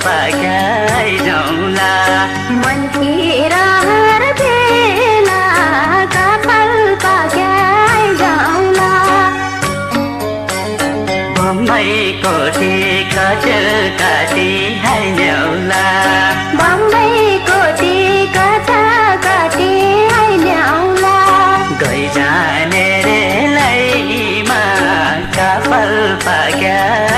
पकाइ जाउँला मनतिर हर बेला कपाल पकाइ जाउँला बम्बईको टिकट काटी हाइल्याउला बम्बईको टिकट काटी हाइल्याउला गइजाने रेलैमा कपाल पकाइ